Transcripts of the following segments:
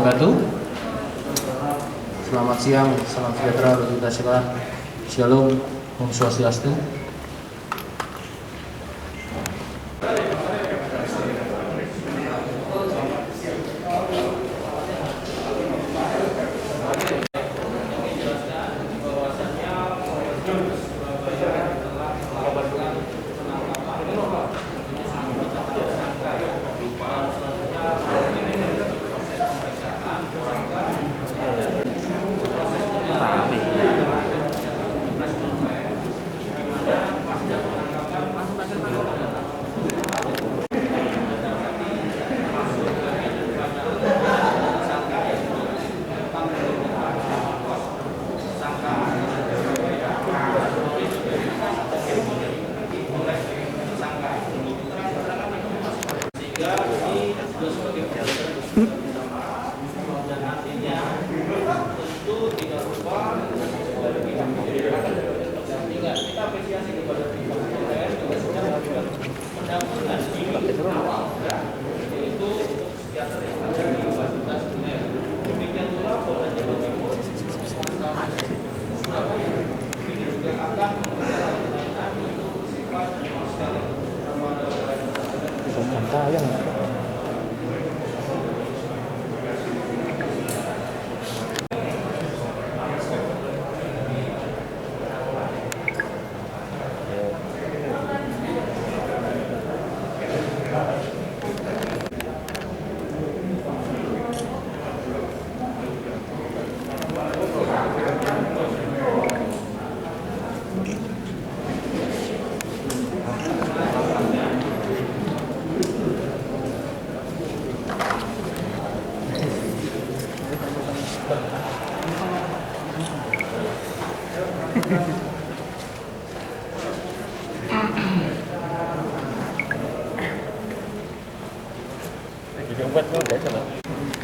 wabarakatuh. Selamat siang, salam sejahtera bagi kita sekalian. Shalom, Om Swastiastu.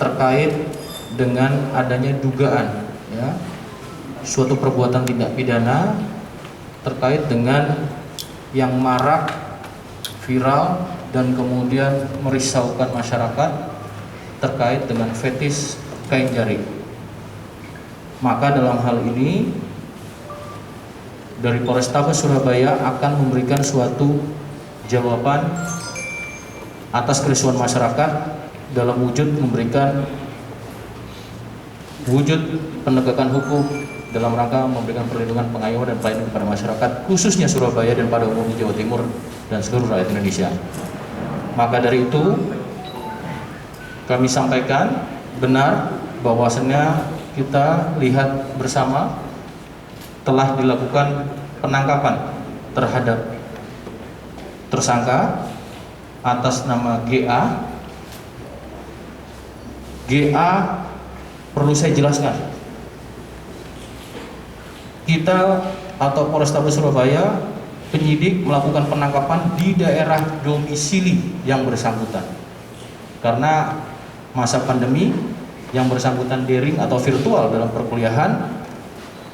Terkait dengan adanya dugaan suatu perbuatan tindak pidana terkait dengan yang marak, viral dan kemudian merisaukan masyarakat terkait dengan fetis kain jari. Maka dalam hal ini dari Polrestabes Surabaya akan memberikan suatu jawaban atas kerisauan masyarakat dalam wujud memberikan wujud penegakan hukum dalam rangka memberikan perlindungan, pengayoman dan pelayanan kepada masyarakat khususnya Surabaya dan pada umumnya Jawa Timur dan seluruh rakyat Indonesia. Maka dari itu kami sampaikan benar bahwasannya kita lihat bersama telah dilakukan penangkapan terhadap tersangka atas nama GA. GA perlu saya jelaskan, kita atau Polrestabes Surabaya penyidik melakukan penangkapan di daerah domisili yang bersangkutan karena masa pandemi yang bersangkutan daring atau virtual dalam perkuliahan.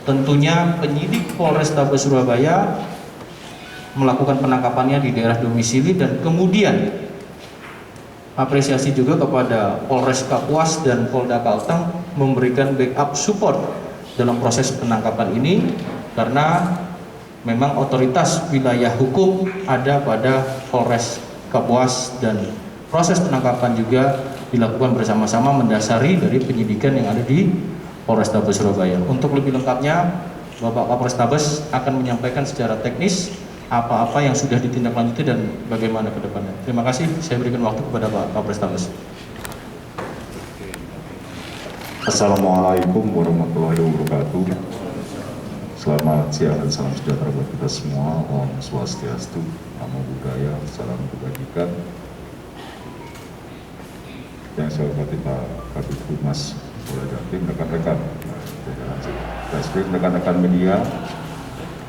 Tentunya penyidik Polrestabes Surabaya melakukan penangkapannya di daerah domisili dan kemudian apresiasi juga kepada Polres Kapuas dan Polda Kalteng memberikan backup support dalam proses penangkapan ini karena memang otoritas wilayah hukum ada pada Polres Kapuas dan proses penangkapan juga dilakukan bersama-sama mendasari dari penyidikan yang ada di Polrestabes Surabaya. Untuk lebih lengkapnya Bapak Kapolrestabes akan menyampaikan secara teknis apa-apa yang sudah ditindaklanjuti dan bagaimana ke depannya. Terima kasih, saya berikan waktu kepada Pak Kapolrestabes. Assalamualaikum warahmatullahi wabarakatuh. Selamat siang dan salam sejahtera buat kita semua. Om Swastiastu, Namo Buddhaya, salam kebajikan. Yang saya hormati Pak Kabid Humas Polda Jatim, rekan-rekan, rekan-rekan media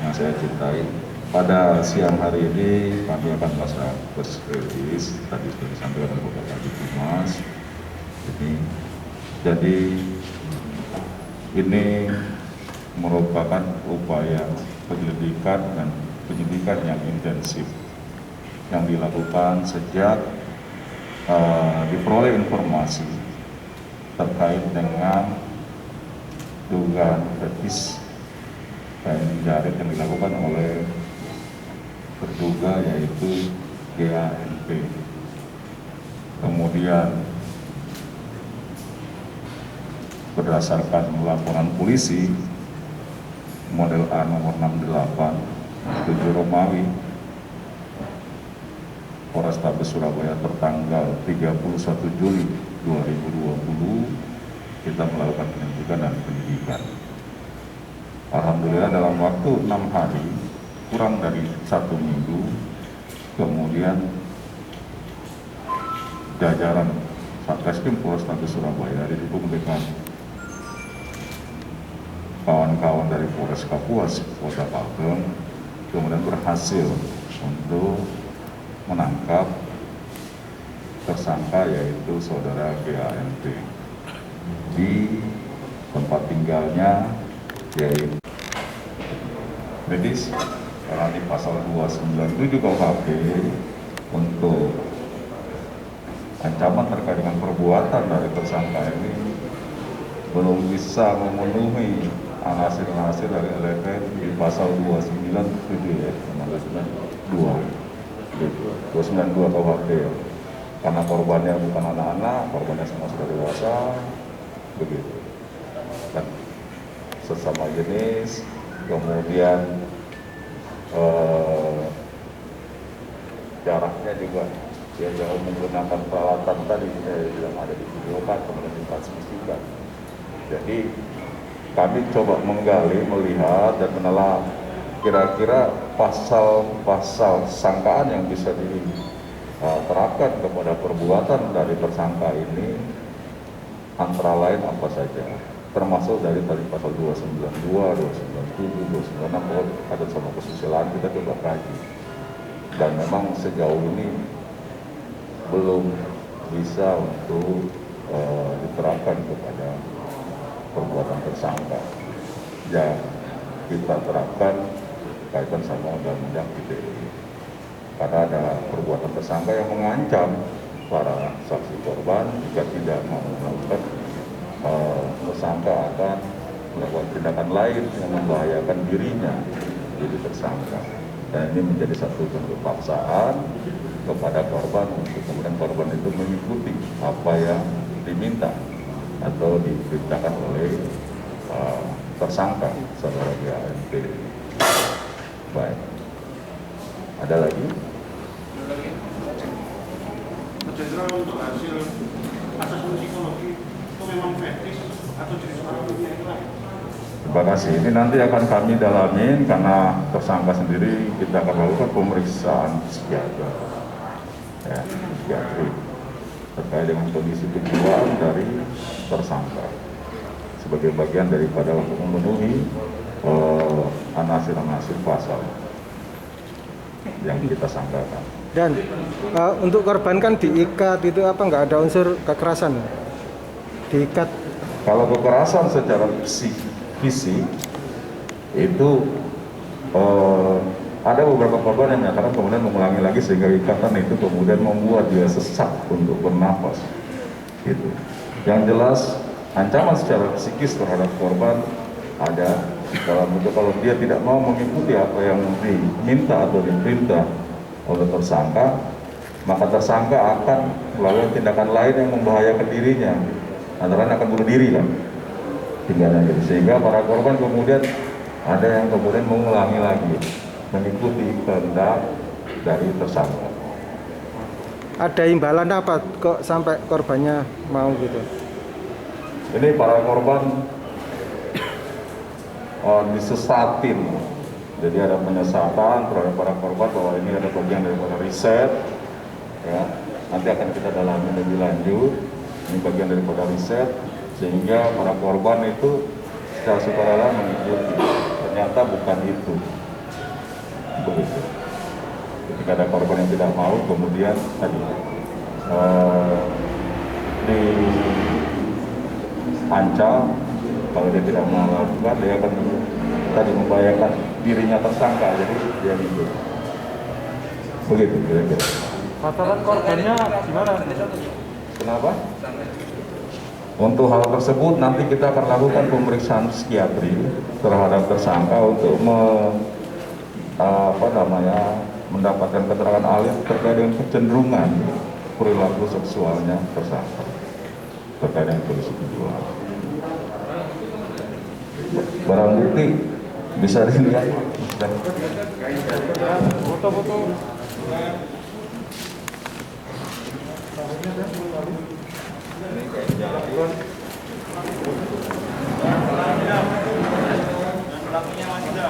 yang saya cintai. Pada siang hari ini kami akan melaksanakan press release tadi sudah disampaikan oleh Bapak Kabid Humas. Jadi ini merupakan upaya penyelidikan dan penyidikan yang intensif yang dilakukan sejak diperoleh informasi terkait dengan dugaan fetis kain jarit yang dilakukan oleh terduga yaitu GANP. Kemudian berdasarkan laporan polisi model A nomor 68 7 Romawi Polrestabes Surabaya tertanggal 31 Juli 2020 kita melakukan penyelidikan dan penyidikan. Alhamdulillah dalam waktu 6 hari, kurang dari 1 minggu, kemudian jajaran Satreskrim Polrestabes Surabaya didukung dengan kawan-kawan dari Polres Kapuas, Polda Kalteng, kemudian berhasil untuk menangkap tersangka yaitu saudara GANP di tempat tinggalnya yaitu medis karena di pasal 297 KUHP untuk ancaman terkait dengan perbuatan dari tersangka ini belum bisa memenuhi hasil dari elemen di pasal 297 ya, 292 KUHP ya. Karena korbannya bukan anak-anak, korbannya semua sudah dewasa, begitu. Dan sesama jenis, kemudian jaraknya juga dia jauh menggunakan peralatan tadi yang ada di video kan, kemudian ditransmisikan. Jadi kami coba menggali, melihat dan menelan kira-kira pasal-pasal sangkaan yang bisa diterapkan kepada perbuatan dari tersangka ini antara lain apa saja, termasuk dari tadi pasal 292, 297, 296 ada sama kesusilaan kita coba kaji. Dan memang sejauh ini belum bisa untuk diterapkan kepada perbuatan tersangka. Ya, kita terapkan kaitan sama undang-undang ITE. Karena ada perbuatan tersangka yang mengancam para saksi korban jika tidak mau melakukan tersangka akan melakukan tindakan lain yang membahayakan dirinya jadi tersangka. Dan ini menjadi satu bentuk paksaan kepada korban untuk kemudian korban itu mengikuti apa yang diminta atau diperintahkan oleh tersangka saudara GANP. Baik. Ada lagi? Jenderal, untuk hasil asesmen psikologi itu memang fetis atau jenis orang yang lain? Terima kasih. Ini nanti akan kami dalamin karena tersangka sendiri kita akan lakukan pemeriksaan psikiater, ya, psikiatri terkait dengan kondisi kejiwaan dari tersangka sebagai bagian daripada untuk memenuhi anasir-anasir pasal yang kita sangkakan. Dan untuk korban kan diikat itu apa nggak ada unsur kekerasan? Diikat. Kalau kekerasan secara fisik itu ada beberapa korban yang menyatakan kemudian mengulangi lagi sehingga ikatan itu kemudian membuat dia sesak untuk bernafas. Gitu. Yang jelas ancaman secara psikis terhadap korban ada dalam bentuk kalau dia tidak mau mengikuti apa yang diminta atau diperintah oleh tersangka, maka tersangka akan melakukan tindakan lain yang membahayakan dirinya, antara lain akan bunuh diri kan, tinggalnya. Sehingga para korban kemudian ada yang kemudian mengulangi lagi, mengikuti kehendak dari tersangka. Ada imbalan apa kok sampai korbannya mau gitu? Ini para korban disesatin. Jadi ada penyesatan terhadap para korban bahwa ini ada bagian daripada riset, ya. Nanti akan kita dalami lebih lanjut. Ini bagian daripada riset, sehingga para korban itu secara sukarela mengikuti. Ternyata bukan itu. Begitu. Ketika ada korban yang tidak mau, kemudian tadi diancam, kalau dia tidak mau melakukan, dia akan tadi membahayakan dirinya tersangka, jadi dia gitu. Begitu kira-kira. Sasaran korbannya gimana? Kenapa? Untuk hal tersebut nanti kita akan lakukan pemeriksaan psikiatri terhadap tersangka untuk mendapatkan keterangan ahli terkait dengan kecenderungan perilaku seksualnya tersangka terkait dengan kondisi kejiwaan. Barang bukti bisa dilihat. Foto-foto. Ini kayak jalan. Pelakunya masih ada.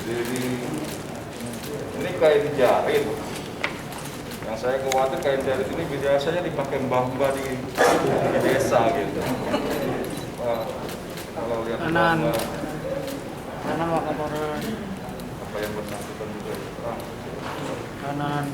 Jadi ini kain jahit. Yang saya khawatir kain jahit ini biasanya dipakai mbah-mbah di desa gitu. Kalau lihat Kanan. mbah-mbah, Kanan Wakabaran. apa yang bersangkutan juga. Kanan.